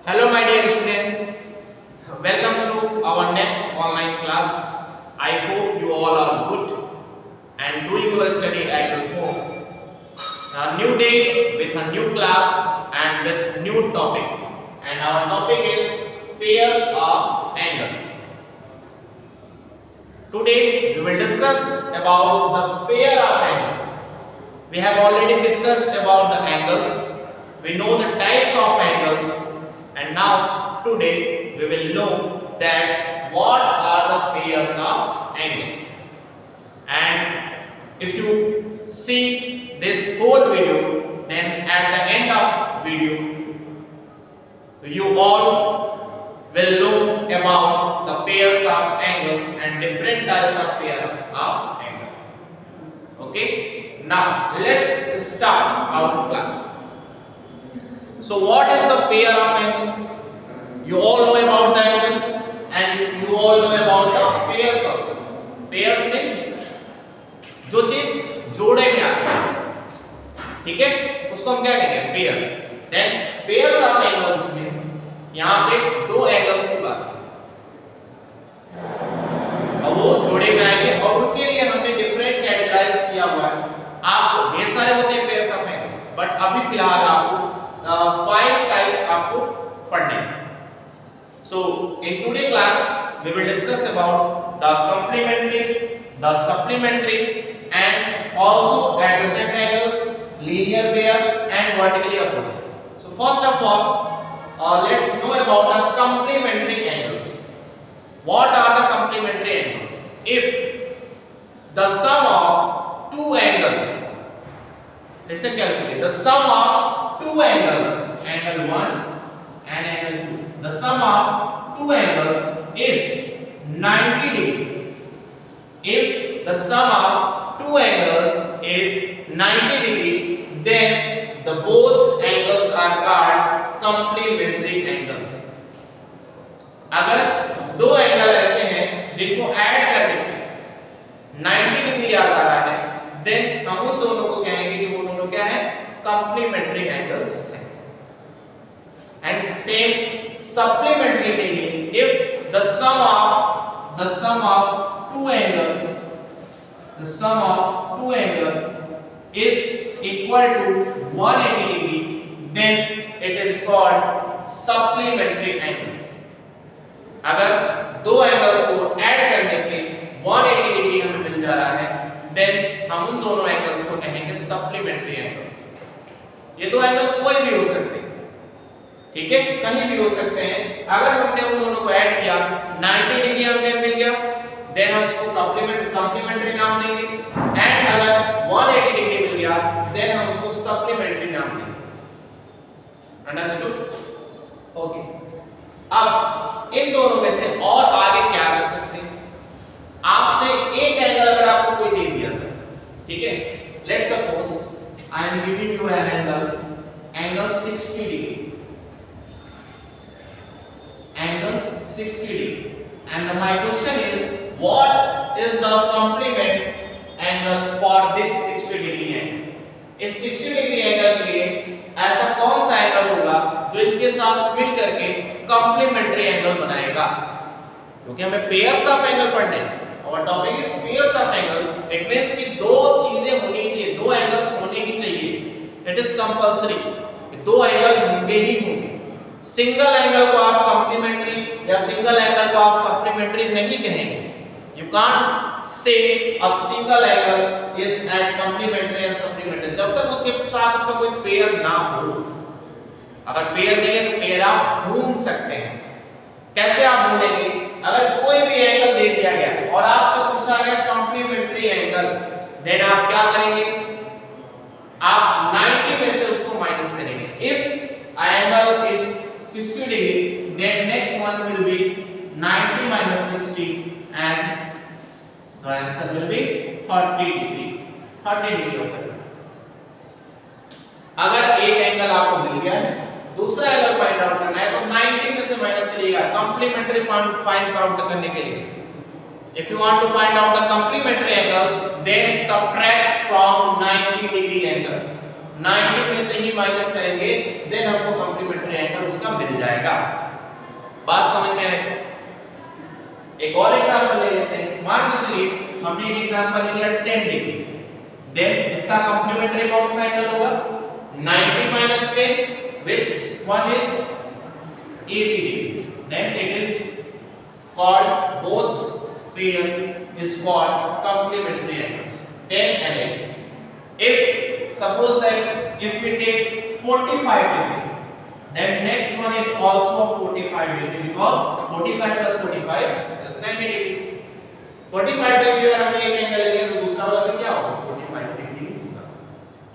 Hello my dear student, welcome to our next online class. I hope you all are good and doing your study at your home. A new day with a new class and with new topic. And our topic is pairs of angles. Today we will discuss about the pair of angles. We have already discussed about the angles. We know the types of angles. And now today we will know that what are the pairs of angles. And if you see this whole video, then at the end of video you all will know about the pairs of angles and different types of pair of angles. Okay, now let's start our class. So what is the pair of angles? You all know about the angles and you all know about the pairs also. Pairs means जो चीज जोड़े में आती है, ठीक है, उसको हम क्या कहेंगे? Pairs. Then pairs of angles means यहाँ पे दो एंगल्स की बात है, अब वो जोड़े में आएंगे और उनके लिए हमने डिफरेंट कैटेगराइज किया हुआ है. आपको ढेर सारे होते हैं पेयर्स ऑफ एंगल, बट अभी फिलहाल आपको 5 types आपको पढ़ने हैं. So in today class we will discuss about the complementary, the supplementary and also adjacent angles, linear pair and vertically opposite. So first of all, let's know about the complementary angles. What are the complementary angles? If the sum of two angles, listen carefully, the sum of two angles, angle 1 and angle 2, the sum of two angles is 90 degree. If the sum of two angles is 90 degree, then the both angles are called complementary angles. अगर दो angle ऐसे हैं जिनको add करने पे 90 degree आ रहा है, then हम उन दोनों को कहेंगे कि वो दोनों क्या है? कंप्लीमेंट्री एंगल्स हैं. And same supplementary meaning, if the sum of two angles, the sum of two angles is equal to 180 degree, then it is called supplementary angles. अगर दो एंगल्स को ऐड करने पे 180 डिग्री हमें मिल जा रहा है, देन हम उन दोनों एंगल्स को कहेंगे सप्लीमेंट्री एंगल्स. ये दो एंगल कोई भी हो सकते हैं, ठीक है, कहीं भी हो सकते हैं. अगर हमने उन दोनों को ऐड किया 90 डिग्री हमें मिल गया, देन हम उसको कंप्लीमेंट्री नाम देंगे. एंड अगर 180 डिग्री मिल गया, देन हम उसको सप्लीमेंट्री नाम देंगे. अंडरस्टूड? ओके. अब इन दोनों में से और आगे क्या कर सकते हैं? आपसे एक एंगल अगर आपको कोई दे दिया जाए, ठीक है, let's suppose I am giving you an angle 60 degree, angle 60 degree, and my question is what is the complement angle for this 60 degree angle? इस 60 डिग्री एंगल के लिए ऐसा कौन सा एंगल होगा जो इसके साथ मिल करके कंप्लीमेंट्री एंगल बनाएगा? क्योंकि हमें पेयर्स ऑफ एंगल पढ़ने हैं. और topic is pairs of angle. It means कि दो चीजें होनी चाहिए, दो एंगल्स होने ही चाहिए. इट इज कंपल्सरी, दो एंगल होंगे ही होंगे. सिंगल एंगल को आप कंप्लीमेंट्री या सिंगल एंगल को आप सप्लीमेंट्री नहीं कहेंगे. You can't say a single angle is at complementary and supplementary जब तक उसके साथ उसका कोई पेयर ना हो. अगर पेयर नहीं है तो पेयर आप ढूंढ सकते हैं. कैसे आप ढूंढेंगे? अगर कोई भी एंगल दे दिया गया और आपसे पूछा गया कंप्लीमेंट्री एंगल, देन आप क्या करेंगे? आप 90 में से उसको माइनस करेंगे. If angle is 60 degree, then next one will be 90 minus 60 and the answer will be 30 degree. 30 degree हो जाएगा. अगर एक एंगल आपको मिल गया है, दूसरा एंगल फाइंड आउट करना है तो 90 में से माइनस करिएगा कंप्लीमेंट्री फाइंड आउट करने के लिए. If you want to find out the complementary angle, then subtract from 90 degree angle. 90 में से ही माइनस करेंगे, देन हमको कॉम्प्लीमेंट्री एंगल उसका मिल जाएगा। बात समझ में आई? एक और एग्जांपल ले लेते हैं। मान लीजिए हमने एक एग्जांपल ले लिया 10 डिग्री, देन इसका कॉम्प्लीमेंट्री कौन सा एंगल होगा? 90 minus 10, which one is 80 degree. Then it is called, both pair is called complementary angles, 10 and 80. If suppose that if we take 45 degree, then next one is also 45 degree, because 45 plus 45 is 90 degree. 45 degree अगर हमने एक angle लिया तो दूसरा वाला भी क्या होगा? 45 डिग्री होगा।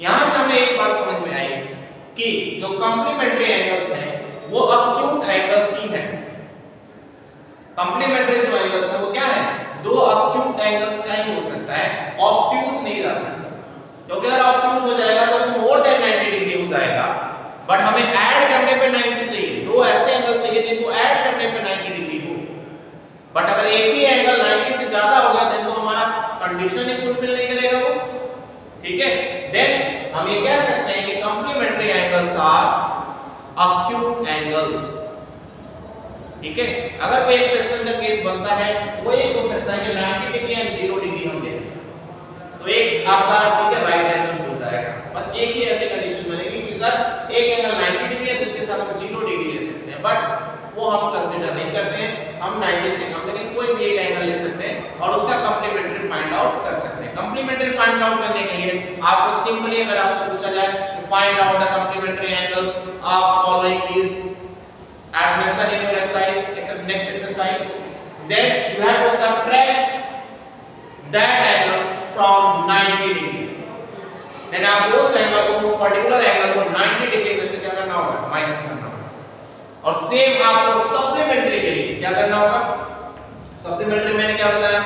यहां से हमें एक बात समझ में आई कि जो कॉम्प्लीमेंट्री एंगल्स हैं वो अक्यूट एंगल्स ही हैं। कॉम्प्लीमेंट्री जो एंगल्स है वो क्या है? दो अक्यूट एंगल्स का ही हो सकता है, ऑब्ट्यूज नहीं रह सकता, क्योंकि अगर ऑब्ट्यूज हो जाएगा तो वो मोर देन 90 डिग्री हो जाएगा। बट हमें ऐड करने पे 90 चाहिए, दो ऐसे एंगल चाहिए जिनको ऐड करने पे 90 डिग्री हो। बट अगर एक ही एंगल 90 से ज्यादा होगा तो हमारा कंडीशन ही फुलफिल नहीं करेगा वो, ठीक है। देन हम ये कह सकते हैं कि complementary angles are acute angles, ठीक है। अगर कोई एक्सेप्शन का केस बनता है वो एक हो सकता है कि 90 डिग्री एंड 0 डिग्री हम ले तो एक आपका ठीक है राइट एंगल हो जाएगा। बस एक ही ऐसी कंडीशन बनेगी कि अगर एक एंगल 90 डिग्री है तो इसके साथ हम 0 डिग्री ले सकते हैं, बट वो हम कंसीडर नहीं करते हैं। हम 90 से कम लेकिन कोई भी एक एंगल ले सकते हैं और उसका कॉम्प्लीमेंट्री फाइंड आउट कर सकते हैं। कॉम्प्लीमेंट्री फाइंड आउट करने के लिए आपको सिंपली अगर आपसे पूछा जाए कि find out the complementary angles of following this as mentioned in your exercise, except next exercise, then you have to subtract that angle from 90 degree. then आप उस एंगल को, उस पर्टिकुलर एंगल को 90 डिग्री में से क्या करना होगा? माइनस करना होगा। और सेम आपको सप्लीमेंट्री के लिए क्या करना होगा? सप्लीमेंट्री मैंने क्या बताया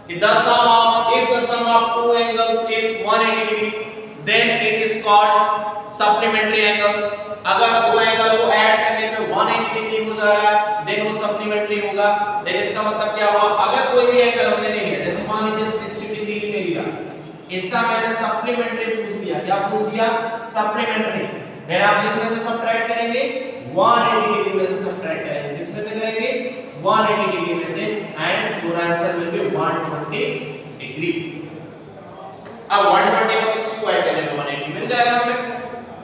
कि the sum of, if the sum of two angles is 180 degree, then it is called supplementary angles. अगर दो एंगल को ऐड करने पे 180 डिग्री हो जा रहा है देन वो सप्लीमेंट्री होगा। देन इसका मतलब क्या हुआ? अगर कोई भी एंगल हमने नहीं लिया, जैसे मान लीजिए 60 डिग्री में लिया, इसका मैंने सप्लीमेंट्री पूछ दिया। क्या पूछ दिया? सप्लीमेंट्री। देन आप किसमें से सब्ट्रैक्ट करेंगे? 180 डिग्री में से सब्ट्रैक्ट करेंगे। किसमें से करेंगे? 180 डिग्री में से, and your answer will be 120 degree. अब 120 और 60 को ऐड करने पे 180 मिल जाएगा हमें।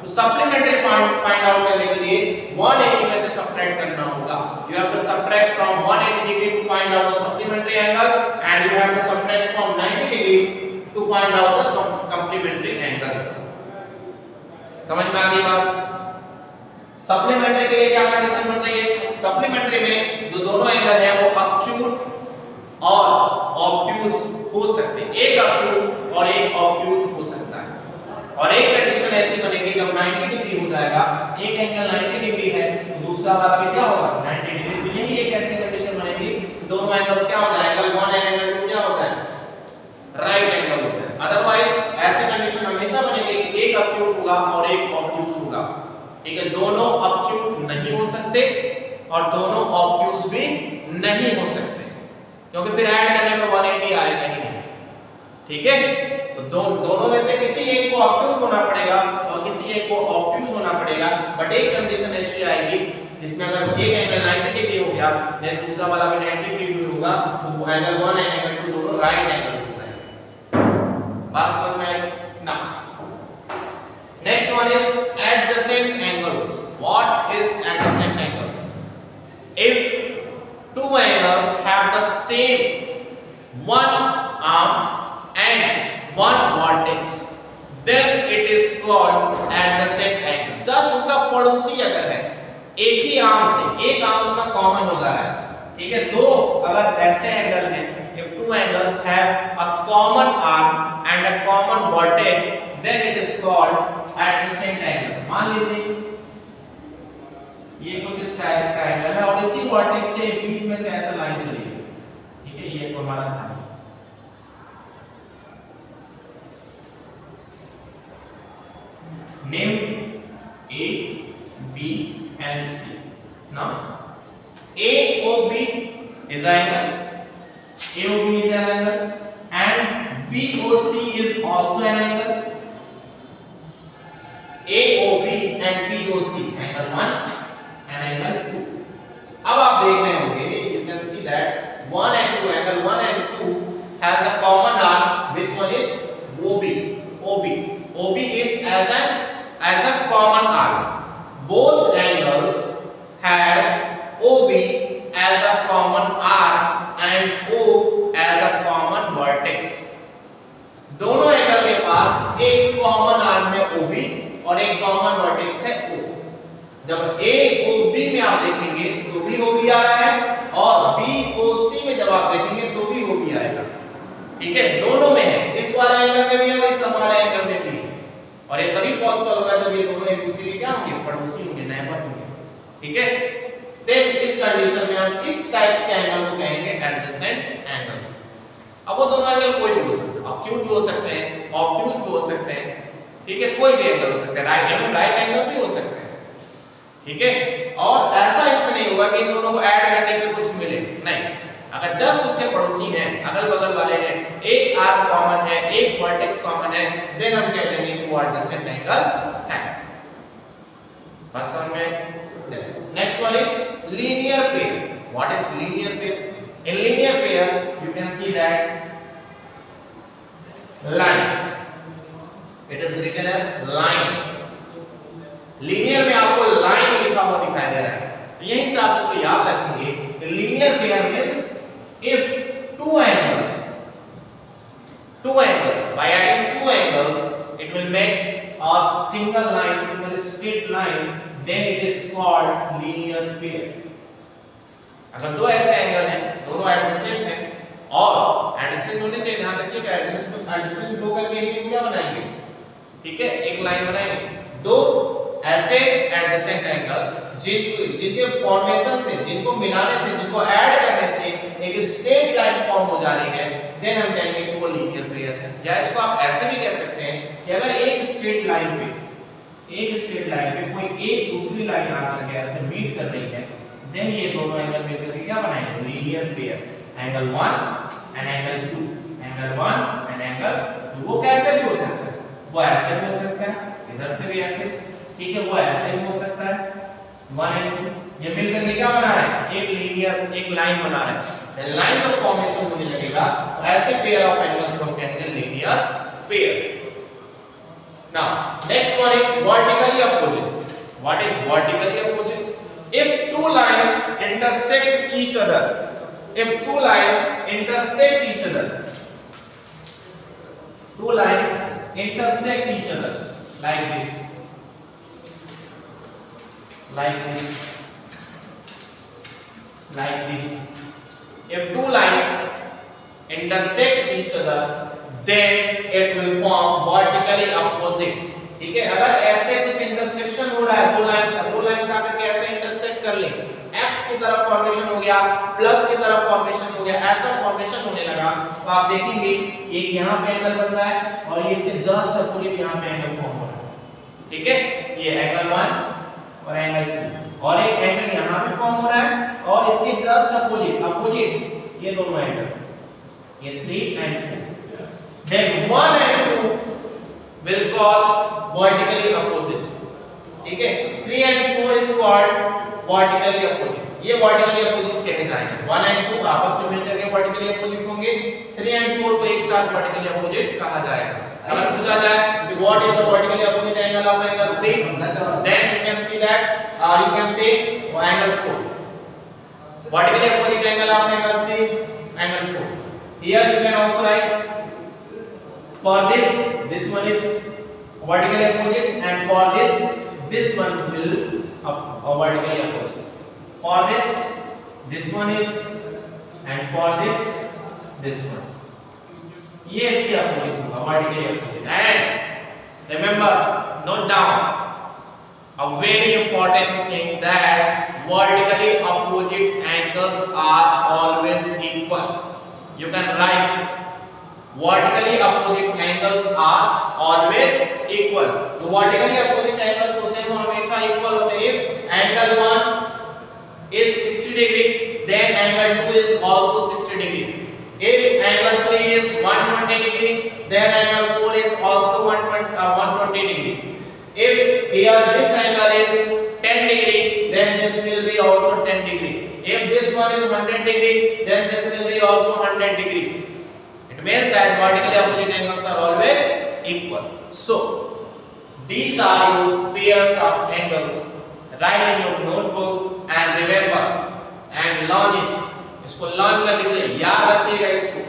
तो सप्लीमेंट्री फाइंड आउट करने के लिए 180 में से सब्ट्रैक्ट करना होगा। You have to subtract from 180 degree to find out the supplementary angle, and you have to subtract from 90 degree to find out the complementary angles. समझ में आ गई बात? सप्लीमेंट्री के लिए क्या कंडीशन बन रही है? सप्लीमेंट्री में जो दोनों एंगल है वो अक्यूट और ऑब्ट्यूज हो सकते हैं। एक अक्यूट और एक ऑब्ट्यूज हो सकता है। और एक कंडीशन ऐसी बनेगी जब 90 डिग्री हो जाएगा, एक एंगल 90 डिग्री है तो दूसरा वाला भी क्या होगा? 90 डिग्री। तो यही एक ऐसी कंडीशन बनेगी दोनों एंगल्स क्या हो जाए? एंगल 1 एंड एंगल 2 क्या हो जाए? राइट एंगल हो जाए। अदरवाइज ऐसी कंडीशन हमेशा बनेगी कि एक अक्यूट होगा और एक ऑब्ट्यूज होगा, ठीक है। दोनों अक्यूट नहीं हो सकते और दोनों ऑब्ट्यूज भी नहीं हो सकते, क्योंकि फिर ऐड करने में 180 आएगा ही नहीं, ठीक है। तो दोनों में से किसी एक को अक्यूट होना पड़ेगा और किसी एक को ऑब्ट्यूज होना पड़ेगा। बट एक कंडीशन ऐसी आएगी जिसमें अगर एक एंगल 90 डिग्री हो गया देन दूसरा वाला भी 90 डिग्री होगा, तो वो एंगल 1 एंड एंगल 2 दोनों राइट एंगल हो जाएंगे। बात समझ में आई ना? Next one is adjacent angles. What is adjacent angles? If two angles have the same one arm and one vertex, then it is called adjacent angle. Just उसका पड़ोसी अगर है, एक ही आर्म से, एक आर्म उसका कॉमन हो जा रहा है, ठीक है। दो अगर ऐसे एंगल हैं, if two angles have a common arm and a common vertex, then it is called adjacent angle. मान लीजिए ये कुछ इस टाइप का एंगल है और इसी वर्टेक्स से बीच में से ऐसा लाइन चली गई, ठीक है। ये तो हमारा था, name A, B and C. Now AOB is an angle, AOB is an angle and BOC is also an angle. and POC, angle 1 and angle 2. अब आप देख रहे होंगे, you can see that 1 and 2, angle 1 and 2 has a common arc. Which one is OB? OB is as a common arc. Both angles has OB as a common arc and O as a common vertex. दोनों angle के पास एक common arm है OB और एक common vertex है O. जब AOB में आप देखेंगे तो भी OB आ रहा है और BOC में जब आप देखेंगे तो भी OB आएगा. ठीक है, दोनों में है, इस वाले एंगल में भी है और इस वाले एंगल में भी है. और ये तभी पॉसिबल होगा जब ये दोनों एक दूसरे के क्या होंगे, पड़ोसी होंगे, नेबर होंगे. ठीक है, देन इस कंडीशन में हम इस टाइप्स के एंगल को कहेंगे एडजेसेंट एंगल्स. अब वो दोनों एंगल कोई भी हो सकता है, ऑब्ट्यूज भी हो सकते हैं, ऑब्ट्यूज भी हो सकते हैं. ठीक है, कोई भी एंगल हो सकता है, राइट एंगल भी हो सकते हैं. ठीक है, और ऐसा इसमें नहीं होगा कि इन दोनों को ऐड करने पे कुछ मिले, नहीं. अगर जस्ट उसके पड़ोसी हैं, अगल बगल वाले हैं, एक आर्क कॉमन है, एक वर्टेक्स कॉमन है, देन हम कह देंगे कि वो एडजेसेंट एंगल है. बस समझ में. Next one is linear pair. What is linear pair? In linear pair you can see that line, it is written as line. Linear में आपको लाइन लिखा हुआ दिखाई दे रहा है, तो यहीं से आप इसको याद रखेंगे. Linear pair means if two angles by adding two angles it will make a single line, single straight line, then it is called linear pair. अगर दो ऐसे एंगल हैं, दोनों एडजेसेंट हैं और एडजेसेंट होने चाहिए, ध्यान रखिए कि एडजेसेंट होकर के ही क्या बनाएंगे. ठीक है, एक लाइन बनाएंगे. दो ऐसे एडजेसेंट एंगल जिनके फॉर्मेशन से, जिनको मिलाने से, जिनको ऐड करने से एक स्ट्रेट लाइन फॉर्म हो जा रही है, देन हम कहेंगे कि वो लीनियर पेयर है. या इसको आप ऐसे भी कह सकते हैं कि अगर एक स्ट्रेट लाइन पे कोई एक दूसरी लाइन आकर के ऐसे मीट कर रही है, देन ये दोनों एंगल मिलकर के क्या बनाएंगे, linear pair. Angle 1 and angle 2, angle 1 and angle 2. वो कैसे भी हो सकता है, वो ऐसे भी हो सकता है, इधर से भी ऐसे. ठीक है, वो ऐसे भी हो सकता है. 1 एंड 2 ये मिलकर के क्या बना रहे हैं, एक लीनियर, एक लाइन बना रहे हैं. लाइन जब फॉर्मेशन होने लगेगा तो ऐसे पेयर ऑफ एंगल्स को कहेंगे linear pair. Now next one is vertically opposite. What is vertically opposite? If two lines intersect each other, two lines intersect each other like this, if two lines intersect each other then it will form vertically opposite. ठीक है, अगर ऐसे कुछ intersection हो रहा है, दो lines आकर के ऐसे इंटरसेक्ट कर ले, x की तरफ फॉर्मेशन हो गया, प्लस की तरफ फॉर्मेशन हो गया, ऐसा फॉर्मेशन होने लगा, तो आप देखेंगे एक यहाँ पे एंगल बन रहा है और ये इसके जस्ट अपोजिट यहाँ पे एंगल फॉर्म हो रहा है. ठीक है, ये एंगल 1 और एंगल 2 और एक एंगल यहाँ पे फॉर्म हो रहा है और इसके जस्ट अपोजिट ये दोनों एंगल, ये 3 and 4. Then 1 and 2 will call vertically opposite. ठीक है, 3 and 4 is called vertically opposite. ये vertically opposite कहे जाएंगे. 1 and 2 आपस में मिलकर के vertically opposite होंगे, 3 and 4 को एक साथ vertically opposite कहा जाएगा. अगर पूछा जाए what is the vertically opposite angle of angle 3, then you can see that you can say angle 4. Vertically opposite angle of angle 3 is angle 4. Here you can also write for this one is vertically opposite and for this one will vertically opposite. For this one is and for this one. ये इसके opposite होगा, vertically opposite. And remember, note down a very important thing that vertically opposite angles are always equal. You can write vertically opposite angles are always equal. तो vertically opposite angles होते हैं वो हमेशा equal होते हैं. If angle 1 is 60 degree, then angle 2 is also 60 degree. If angle 3 is 120 degree, then angle 4 is also 120 degree. If here this angle one is 100 degree, then this will be also 100 degree. It means that vertically opposite angles are always equal. So these are your pairs of angles. Write in your notebook and remember and learn it. इसको learn कर लीजिए, याद रखिएगा इसको,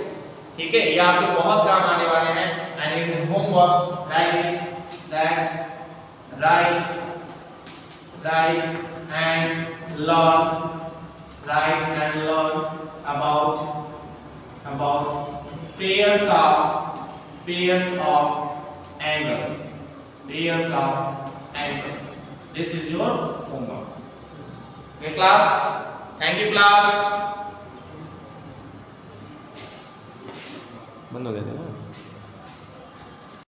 ठीक है? ये आपके बहुत काम आने वाले हैं. And in homework write it that write and learn about pairs of angles. This is your homework. Okay class, thank you class. बंद हो गया था